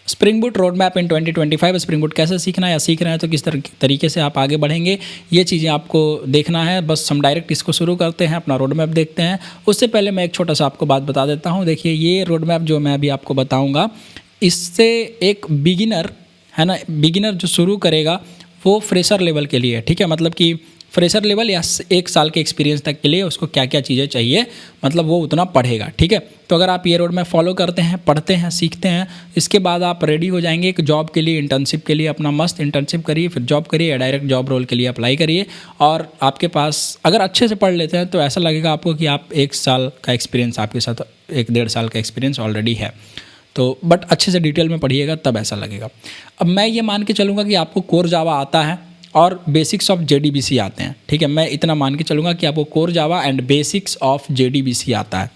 Spring boot road map इन 2025, spring boot कैसे सीखना है या सीख रहे हैं तो किस तरीके से आप आगे बढ़ेंगे, ये चीज़ें आपको देखना है। बस हम डायरेक्ट इसको शुरू करते हैं, अपना रोड मैप देखते हैं। उससे पहले मैं एक छोटा सा आपको बात बता देता हूँ। देखिए ये रोड मैप जो मैं अभी आपको बताऊँगा, इससे एक बिगिनर है ना, बिगिनर जो शुरू करेगा वो फ्रेशर लेवल के लिए, ठीक है, मतलब कि फ्रेशर लेवल या 1 साल के एक्सपीरियंस तक के लिए उसको क्या क्या चीज़ें चाहिए, मतलब वो उतना पढ़ेगा, ठीक है। तो अगर आप ये रोड मैप फॉलो करते हैं, पढ़ते हैं, सीखते हैं, इसके बाद आप रेडी हो जाएंगे एक जॉब के लिए, इंटर्नशिप के लिए। अपना मस्त इंटर्नशिप करिए, फिर जॉब करिए या डायरेक्ट जॉब रोल के लिए अप्लाई करिए। और आपके पास अगर अच्छे से पढ़ लेते हैं तो ऐसा लगेगा आपको कि आप 1 साल का एक्सपीरियंस आपके साथ, 1-1.5 साल का एक्सपीरियंस ऑलरेडी है। तो बट अच्छे से डिटेल में पढ़िएगा तब ऐसा लगेगा। अब मैं ये मान के चलूँगा कि आपको कोर जावा आता है और बेसिक्स ऑफ JDBC आते हैं, ठीक है। मैं इतना मान के चलूँगा कि आपको core Java and basics of JDBC आता है।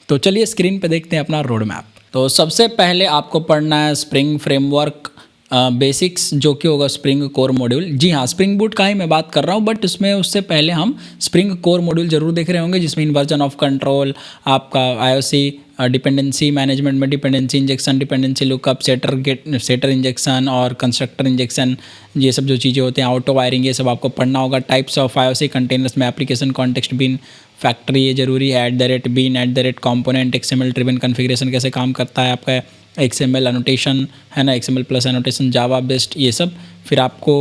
तो चलिए स्क्रीन पे देखते हैं अपना रोड मैप। तो सबसे पहले आपको पढ़ना है स्प्रिंग फ्रेमवर्क बेसिक्स, जो कि होगा स्प्रिंग कोर मॉड्यूल। जी हाँ, स्प्रिंग बूट का ही मैं बात कर रहा हूँ, बट उसमें उससे पहले हम स्प्रिंग कोर मॉड्यूल जरूर देख रहे होंगे, जिसमें इन्वर्जन ऑफ कंट्रोल, आपका IOC, डिपेंडेंसी मैनेजमेंट में dependency injection, dependency lookup, setter injection और कंस्ट्रक्टर इंजेक्शन, ये सब जो चीज़ें होते हैं, ऑटो वायरिंग, ये सब आपको पढ़ना होगा। टाइप्स ऑफ IOC कंटेनर्स में एप्लीकेशन कॉन्टेक्स्ट बिन, फैक्ट्री, ये जरूरी है, @bin, @component, XML driven configuration कैसे काम करता है आपका, XML एनोटेशन है ना, XML plus annotation, Java based, ये सब। फिर आपको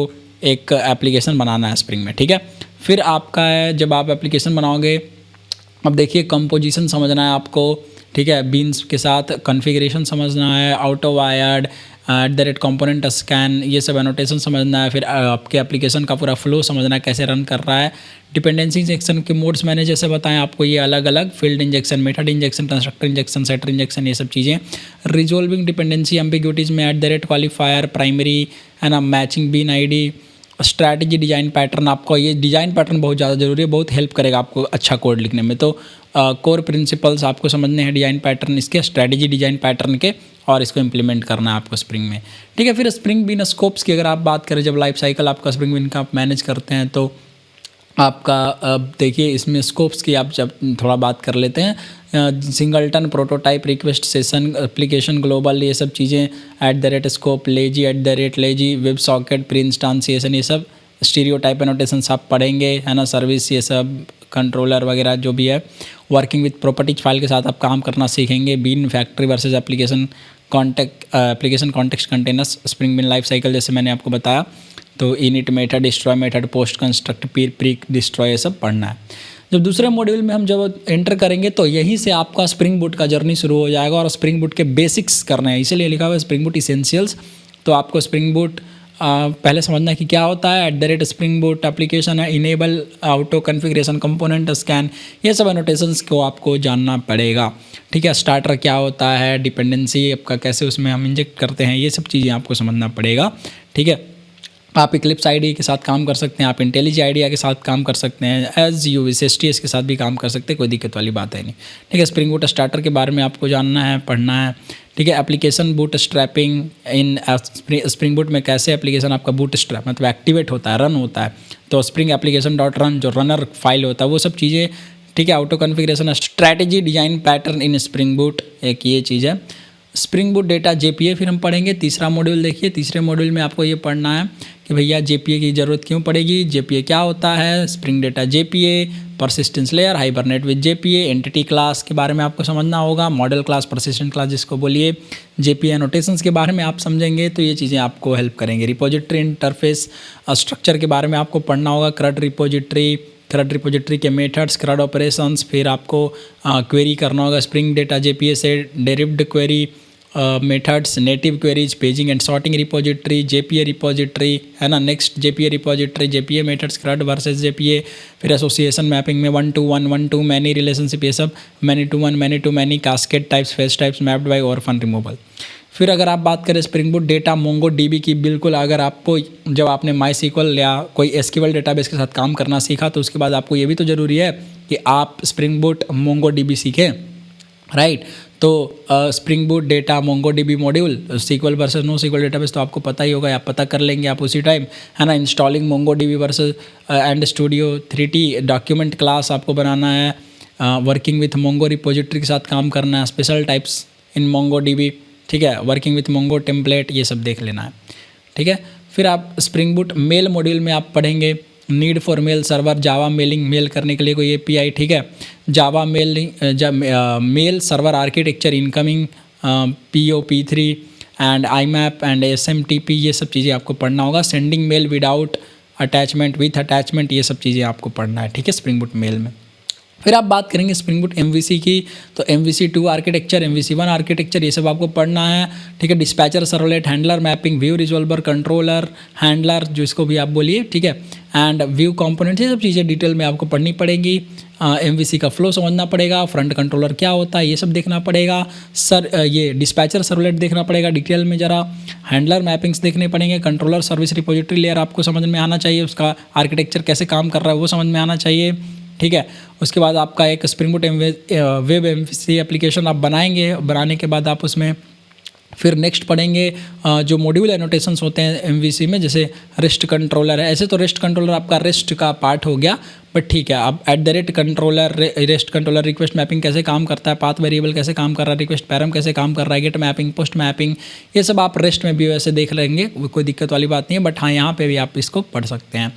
एक एप्लीकेशन बनाना है स्प्रिंग में, ठीक है। फिर आपका है, जब आप एप्लीकेशन बनाओगे, अब देखिए कंपोजिशन समझना है आपको, ठीक है, बीन्स के साथ कॉन्फ़िगरेशन समझना है, ऑटो वायर्ड, @component स्कैन, ये सब एनोटेशन समझना है। फिर आपके एप्लीकेशन का पूरा फ्लो समझना है, कैसे रन कर रहा है। डिपेंडेंसी इंजेक्शन के मोड्स मैंने जैसे बताएं आपको, ये अलग अलग, field injection, method injection, constructor injection, setter injection, ये सब चीज़ें। रिजोल्विंग डिपेंडेंसी एम्बिग्यूटीज़ में @क्वालिफायर, प्राइमरी है ना, matching bean ID, strategy, design pattern. आपको ये डिज़ाइन पैटर्न बहुत ज़्यादा ज़रूरी है, बहुत हेल्प करेगा आपको अच्छा कोड लिखने में। तो कोर प्रिंसिपल्स आपको समझने हैं, डिज़ाइन पैटर्न इसके, स्ट्रैटेजी डिज़ाइन पैटर्न के, और इसको इम्प्लीमेंट करना है आपको स्प्रिंग में, ठीक है। फिर स्प्रिंग बिन स्कोप्स की अगर आप बात करें, जब लाइफ साइकिल आपका स्प्रिंग बिन का आप मैनेज करते हैं तो आपका, अब देखिए इसमें स्कोप्स की आप जब थोड़ा बात कर लेते हैं, singleton, prototype, request, session, application, global, ये सब चीज़ें, @scope, lazy, @lazy, web socket, pre instantiation, ये सब स्टीरियोटाइप एनोटेशंस आप पढ़ेंगे, है ना, सर्विस, ये सब कंट्रोलर वगैरह जो भी है। वर्किंग विथ प्रॉपर्टीज फाइल के साथ आप काम करना सीखेंगे। Bean, factory versus application context containers, spring bean life cycle जैसे मैंने आपको बताया। तो init method, destroy method, post construct, pre destroy, ये सब पढ़ना है। जब दूसरे मॉड्यूल में हम जब एंटर करेंगे तो यहीं से आपका स्प्रिंग बूट का जर्नी शुरू हो जाएगा, और स्प्रिंग बूट के बेसिक्स करने हैं, इसीलिए लिखा हुआ है स्प्रिंग बूट इसेंशियल्स। तो आपको स्प्रिंग बूट पहले समझना कि क्या होता है। स्प्रिंग बूट एप्लीकेशन है, enable, auto configuration, component scan, ये सब एनोटेशंस को आपको जानना पड़ेगा, ठीक है। स्टार्टर क्या होता है, डिपेंडेंसी आपका कैसे उसमें हम इंजेक्ट करते हैं, ये सब चीज़ें आपको समझना पड़ेगा, ठीक है। आप इक्लिप्स IDE के साथ काम कर सकते हैं, आप इंटेलिज आइडिया के साथ काम कर सकते हैं, एज यू विश STS के साथ भी काम कर सकते हैं, कोई दिक्कत वाली बात है नहीं, ठीक है। स्प्रिंग बूट स्टार्टर के बारे में आपको जानना है, पढ़ना है, ठीक है। एप्लीकेशन बूट स्ट्रैपिंग इन स्प्रिंग बूट में कैसे एप्लीकेशन आपका बूट स्ट्रैप मतलब एक्टिवेट होता है, रन होता है। तो स्प्रिंग एप्लीकेशन .run जो रनर फाइल होता है, वो सब चीज़ें, ठीक है। Auto configuration, strategy, design pattern in spring boot, एक ये चीज़ है। स्प्रिंग बूट डेटा JPA फिर हम पढ़ेंगे। तीसरा मॉड्यूल देखिए, तीसरे मॉड्यूल में आपको ये पढ़ना है कि भैया JPA की ज़रूरत क्यों पड़ेगी, JPA क्या होता है, spring data JPA, persistence layer, hibernate with JPA, entity class के बारे में आपको समझना होगा, मॉडल क्लास, परसिस्टेंट क्लास जिसको बोलिए, JPA एनोटेशंस के बारे में आप समझेंगे तो ये चीज़ें आपको हेल्प करेंगे। रिपोजिटरी इंटरफेस स्ट्रक्चर के बारे में आपको पढ़ना होगा, CRUD रिपोजिटरी के मेथड्स, CRUD ऑपरेशंस, फिर आपको क्वेरी करना होगा स्प्रिंग डेटा JPA से, derived query methods, native queries, paging and sorting repository, JPA repository है ना, next JPA repository, JPA methods, CRUD versus JPA, फिर एसोसिएशन मैपिंग में 1 to 1, 1 to many रिलेशनशिप, ये सब, many to 1, many to many, cascade types, fetch types, mapped by orphan removal. फिर अगर आप बात करें स्प्रिंग बूट डेटा MongoDB की, बिल्कुल अगर आपको जब आपने MySQL या कोई SQL डेटाबेस के साथ काम करना सीखा तो उसके बाद आपको ये भी तो ज़रूरी है कि आप स्प्रिंग बूट MongoDB सीखें, राइट। तो spring boot data MongoDB module, SQL versus NoSQL database तो आपको पता ही होगा, आप पता कर लेंगे आप उसी टाइम, है ना। Installing MongoDB versus and studio 3T, document class आपको बनाना है, वर्किंग विथ Mongo रिपोजिटरी के साथ काम करना है, स्पेशल टाइप्स इन MongoDB, ठीक है, वर्किंग विथ मोंगो टेम्पलेट, ये सब देख लेना है, ठीक है। फिर आप स्प्रिंग बूट मेल मॉड्यूल में आप पढ़ेंगे need for mail server, Java mailing, mail करने के लिए कोई एपीआई, ठीक है। Java mail server architecture, incoming POP3 and IMAP and SMTP, ये सब चीज़ें आपको पढ़ना होगा। Sending mail without attachment, with attachment, ये सब चीज़ें आपको पढ़ना है, ठीक है, स्प्रिंग बूट मेल में। फिर आप बात करेंगे स्प्रिंग बूट MVC की, तो MVC2 आर्किटेक्चर, MVC1 आर्किटेक्चर, ये सब आपको पढ़ना है, ठीक है। Dispatcher, servlet, handler mapping, view resolver, controller, handler जो इसको भी आप बोलिए, ठीक है, एंड व्यू कंपोनेंट, ये सब चीज़ें डिटेल में आपको पढ़नी पड़ेगी। MVC का फ्लो समझना पड़ेगा, फ्रंट कंट्रोलर क्या होता है ये सब देखना पड़ेगा, ये डिस्पैचर सर्वलेट देखना पड़ेगा डिटेल में ज़रा, हैंडलर मैपिंग्स देखने पड़ेंगे, कंट्रोलर सर्विस रिपोजिटरी लेयर आपको समझ में आना चाहिए, उसका आर्किटेक्चर कैसे काम कर रहा है वो समझ में आना चाहिए, ठीक है। उसके बाद आपका एक spring boot web MVC application आप बनाएंगे, बनाने के बाद आप उसमें फिर नेक्स्ट पढ़ेंगे जो मॉड्यूल एनोटेशंस होते हैं MVC में, जैसे रेस्ट कंट्रोलर है। ऐसे तो रेस्ट कंट्रोलर आपका रेस्ट का पार्ट हो गया, बट ठीक है, अब controller, rest controller request mapping कैसे काम करता है, पाथ वेरिएबल कैसे काम कर रहा है, रिक्वेस्ट पैरम कैसे काम कर रहा है, गेट मैपिंग, पोस्ट मैपिंग, ये सब आप रेस्ट में भी वैसे देख लेंगे, कोई दिक्कत वाली बात नहीं है, बट हाँ यहाँ पे भी आप इसको पढ़ सकते हैं।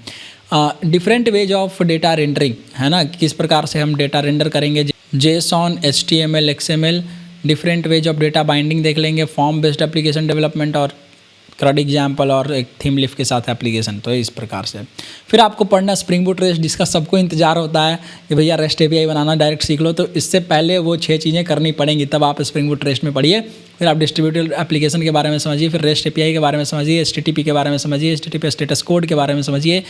Different ways of data rendering, है ना, किस प्रकार से हम डेटा रेंडर करेंगे, JSON, HTML, XML, different ways of data binding देख लेंगे, फॉर्म बेस्ड एप्लीकेशन डेवलपमेंट और CRUD एग्जाम्पल और एक थीम लिफ्ट के साथ एप्लीकेशन, तो इस प्रकार से। फिर आपको पढ़ना स्प्रिंग बूट रेस्ट, जिसका सबको इंतजार होता है कि भैया रेस्ट API बनाना डायरेक्ट सीख लो, तो इससे पहले वो 6 चीज़ें करनी पड़ेंगी, तब आप स्प्रिंग बूट रेस्ट में पढ़िए। फिर आप डिस्ट्रीब्यूटेड एप्लीकेशन के बारे में समझिए, फिर रेस्ट API के बारे में समझिए, HTTP के बारे में समझिए, HTTP स्टेटस कोड के बारे में समझिए,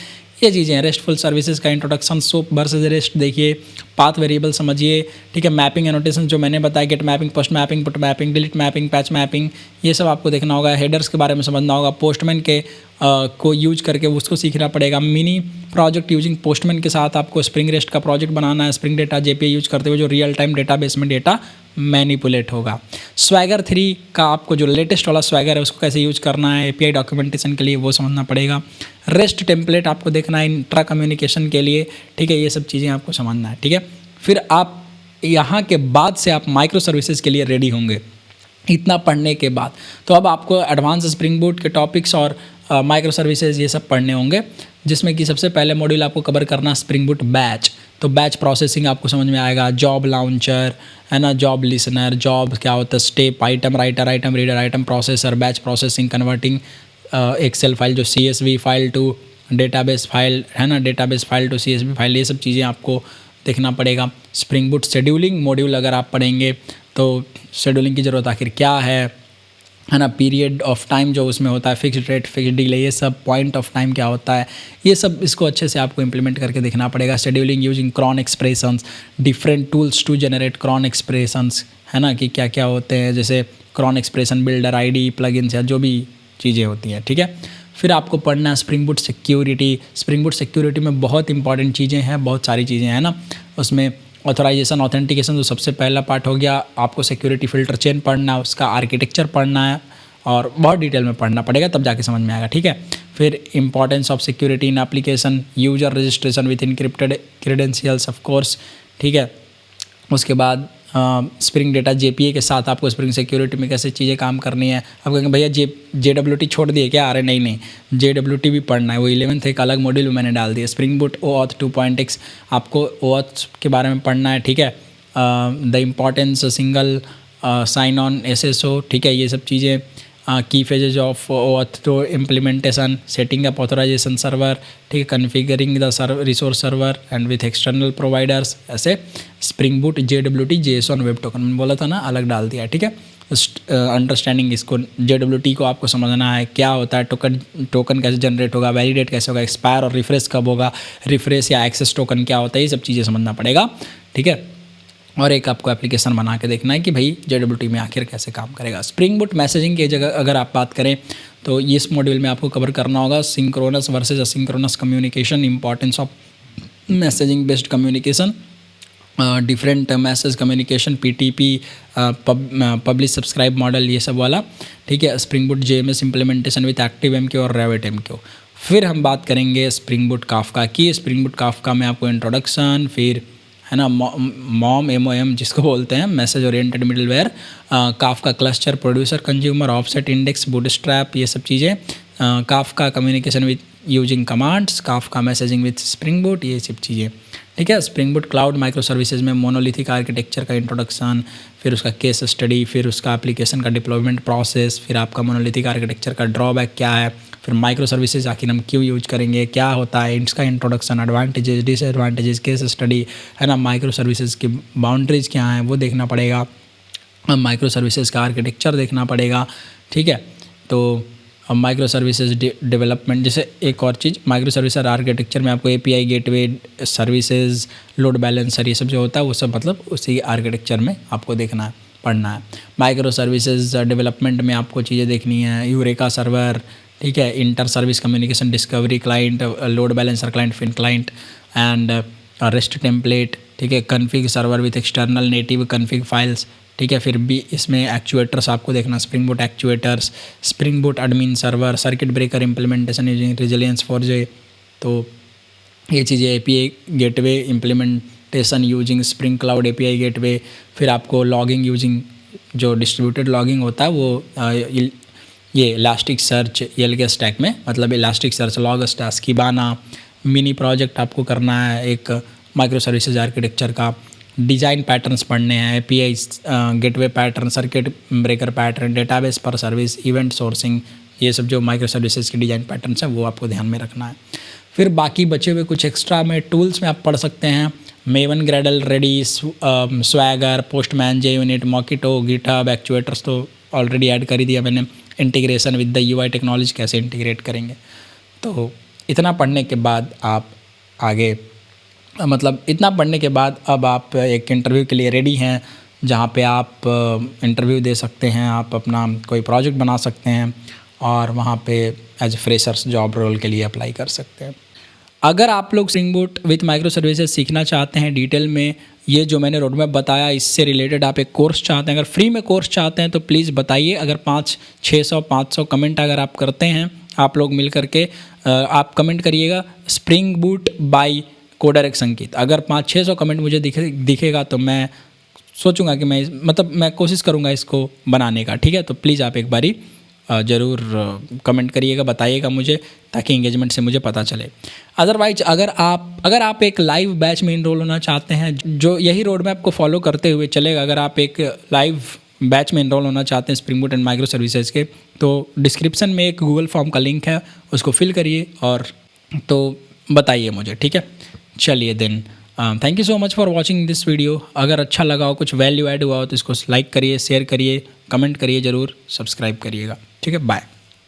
ये चीज़ें हैं। रेस्टफुल सर्विसेज का इंट्रोडक्शन, सोप वर्सेस रेस्ट देखिए, पाथ वेरिएबल समझिए, ठीक है, मैपिंग एनोटेशन जो मैंने बताया, get mapping, post mapping, put mapping, delete mapping, patch mapping, ये सब आपको देखना होगा। हेडर्स के बारे में समझना होगा, पोस्टमैन के को यूज करके उसको सीखना पड़ेगा। मिनी प्रोजेक्ट यूजिंग पोस्टमैन के साथ आपको स्प्रिंग रेस्ट का प्रोजेक्ट बनाना है, स्प्रिंग डेटा JPA यूज करते हुए, जो रियल टाइम डेटाबेस में डेटा मैनिपुलेट होगा। स्वैगर 3 का आपको जो लेटेस्ट वाला स्वैगर है उसको कैसे यूज करना है API डॉक्यूमेंटेशन के लिए, वो समझना पड़ेगा। रेस्ट टेम्पलेट आपको देखना है इंट्रा कम्युनिकेशन के लिए, ठीक है, ये सब चीज़ें आपको समझना है, ठीक है। फिर आप यहाँ के बाद से आप माइक्रो सर्विसेज के लिए रेडी होंगे, इतना पढ़ने के बाद। तो अब आपको एडवांस स्प्रिंग बूट के टॉपिक्स और माइक्रो सर्विसेज ये सब पढ़ने होंगे, जिसमें कि सबसे पहले मॉड्यूल आपको कवर करना स्प्रिंग बूट बैच, तो बैच प्रोसेसिंग आपको समझ में आएगा, जॉब लॉन्चर, है ना, जॉब लिसनर, जॉब क्या होता है, step, item writer, item reader, item processor, batch processing, converting excel file जो CSV file to database file, है ना, database file to CSV file, ये सब चीज़ें आपको देखना पड़ेगा। स्प्रिंग बूट शेड्यूलिंग मॉड्यूल अगर आप पढ़ेंगे तो शेड्यूलिंग की ज़रूरत आखिर क्या है ना, पीरियड ऑफ टाइम जो उसमें होता है, फिक्स्ड रेट, फिक्स्ड डिले, ये सब, पॉइंट ऑफ टाइम क्या होता है, ये सब इसको अच्छे से आपको इंप्लीमेंट करके देखना पड़ेगा। Scheduling using cron expressions, different tools to generate cron expressions, है ना, कि क्या क्या होते हैं, जैसे cron expression builder, ID, plugins या जो भी चीज़ें होती हैं, ठीक है। फिर आपको पढ़ना है spring boot security. Spring boot security में बहुत इंपॉर्टेंट चीज़ें हैं, बहुत सारी चीज़ें हैं ना, उसमें ऑथराइजेशन, ऑथेंटिकेशन जो सबसे पहला पार्ट हो गया, आपको सिक्योरिटी फिल्टर चेन पढ़ना है, उसका आर्किटेक्चर पढ़ना है और बहुत डिटेल में पढ़ना पड़ेगा, तब जाके समझ में आएगा, ठीक है। फिर importance of security in application, user registration with encrypted credentials of course, ठीक है। उसके बाद स्प्रिंग डेटा JPA के साथ आपको स्प्रिंग सिक्योरिटी में कैसे चीज़ें काम करनी है। आप कहेंगे भैया JWT छोड़ दिए क्या? अरे नहीं, JWT भी पढ़ना है, वो 11th एक अलग मॉड्यूल में मैंने डाल दिया। स्प्रिंग बूट OAuth 2.x आपको OAuth के बारे में पढ़ना है, ठीक है। The importance single sign on SSO, ठीक है, ये सब चीज़ें। Key phases of OAuth 2 implementation, setting up authorization server, ठीक है, configuring the resource server and with external providers, ऐसे spring boot JWT JSON web token मैंने बोला था ना, अलग डाल दिया, ठीक है। अंडरस्टैंडिंग इसको JWT को आपको समझना है, क्या होता है, टोकन कैसे जनरेट होगा, वैलिडेट कैसे होगा, एक्सपायर और रिफ्रेश कब होगा, रिफ्रेश या एक्सेस टोकन क्या होता है, ये सब चीज़ें समझना पड़ेगा, ठीक है। और एक आपको एप्लीकेशन बना के देखना है कि भाई JWT में आखिर कैसे काम करेगा। स्प्रिंग बूट मैसेजिंग की जगह अगर आप बात करें तो इस मॉड्यूल में आपको कवर करना होगा synchronous versus asynchronous communication, importance of messaging based communication, different message communication, PTP, publish subscribe model, ये सब वाला, ठीक है। Spring boot JMS implementation with ActiveMQ और RabbitMQ। फिर हम बात करेंगे स्प्रिंग बूट काफका की। स्प्रिंग बूट काफका में आपको इंट्रोडक्शन, फिर है ना, मॉम MOM जिसको बोलते हैं, message oriented middleware, Kafka cluster, producer consumer, offset index, bootstrap, ये सब चीज़ें, Kafka communication with using commands, Kafka messaging with spring boot, ये सब चीज़ें, ठीक है। Spring boot cloud micro services में मोनोलिथिक आर्किटेक्चर का इंट्रोडक्शन, फिर उसका केस स्टडी, फिर उसका एप्लीकेशन का डिप्लॉयमेंट प्रोसेस, फिर आपका मोनोलिथिक आर्किटेक्चर का ड्रॉबैक क्या है, फिर माइक्रो सर्विसेज आखिर हम क्यों यूज करेंगे, क्या होता है, इसका introduction, advantages, disadvantages, case study, है ना, माइक्रो सर्विसेज की बाउंड्रीज क्या हैं वो देखना पड़ेगा, माइक्रो सर्विसेज का आर्किटेक्चर देखना पड़ेगा, ठीक है। तो माइक्रो सर्विसेज डेवलपमेंट, जैसे एक और चीज़, माइक्रो सर्विसेज आर्किटेक्चर में आपको API gateway, services, load balancer, ये सब जो होता है वो सब मतलब उसी आर्किटेक्चर में आपको देखना है, पढ़ना है। माइक्रो सर्विसेज डेवलपमेंट में आपको चीज़ें देखनी है, यूरेका सर्वर, ठीक है, inter service communication, discovery client, load balancer client, Feign client and rest template, ठीक है, config server with external native config files, ठीक है। फिर भी इसमें एक्चुएटर्स आपको देखना, spring boot actuators, spring boot admin server, circuit breaker implementation using resilience 4J, तो ये चीज़ें, API gateway implementation using spring cloud API gateway, फिर आपको लॉगिंग यूजिंग, जो डिस्ट्रीब्यूटेड लॉगिंग होता है वो ये इलास्टिक सर्च ELK स्टैक में, मतलब elastic search, log stack, Kibana, mini project आपको करना है एक माइक्रो सर्विसेज आर्किटेक्चर का, डिज़ाइन पैटर्न्स पढ़ने हैं, API gateway pattern, circuit breaker pattern, database पर सर्विस, इवेंट सोर्सिंग, ये सब जो माइक्रो सर्विसेज के डिज़ाइन पैटर्न्स हैं वो आपको ध्यान में रखना है। फिर बाकी बचे हुए कुछ एक्स्ट्रा में टूल्स में आप पढ़ सकते हैं, Maven, Gradle, ready, Swagger, Postman, JUnit, Mockito, GitHub, actuators तो ऑलरेडी ऐड कर ही दिया मैंने, integration with the UI technology कैसे इंटीग्रेट करेंगे। तो इतना पढ़ने के बाद आप आगे, मतलब इतना पढ़ने के बाद अब आप एक इंटरव्यू के लिए रेडी हैं, जहाँ पे आप इंटरव्यू दे सकते हैं, आप अपना कोई प्रोजेक्ट बना सकते हैं और वहाँ पे एज फ्रेशर्स जॉब रोल के लिए अप्लाई कर सकते हैं। अगर आप लोग spring boot with micro services सीखना चाहते हैं डिटेल में, ये जो मैंने रोड मैप बताया इससे रिलेटेड आप एक कोर्स चाहते हैं, अगर फ्री में कोर्स चाहते हैं तो प्लीज़ बताइए। अगर 500-600-500 कमेंट अगर आप करते हैं, आप लोग मिल करके आप कमेंट करिएगा स्प्रिंग बूट बाय कोडर एक संकेत, अगर 500-600 कमेंट मुझे दिखेगा तो मैं सोचूंगा कि मैं कोशिश करूंगा इसको बनाने का, ठीक है। तो प्लीज़ आप एक बारी ज़रूर कमेंट करिएगा, बताइएगा मुझे, ताकि एंगेजमेंट से मुझे पता चले। अदरवाइज अगर आप एक लाइव बैच में इनरोल होना चाहते हैं, जो यही रोड मैप को फॉलो करते हुए चलेगा, अगर आप एक लाइव बैच में इनरोल होना चाहते हैं spring boot and micro services के, तो डिस्क्रिप्शन में एक गूगल फॉर्म का लिंक है, उसको फिल करिए और तो बताइए मुझे, ठीक है। चलिए then, thank you so much for watching this video. अगर अच्छा लगा हो, कुछ वैल्यू ऐड हुआ हो तो इसको लाइक करिए, शेयर करिए, कमेंट करिए, ज़रूर सब्सक्राइब करिएगा, ठीक है। बाय।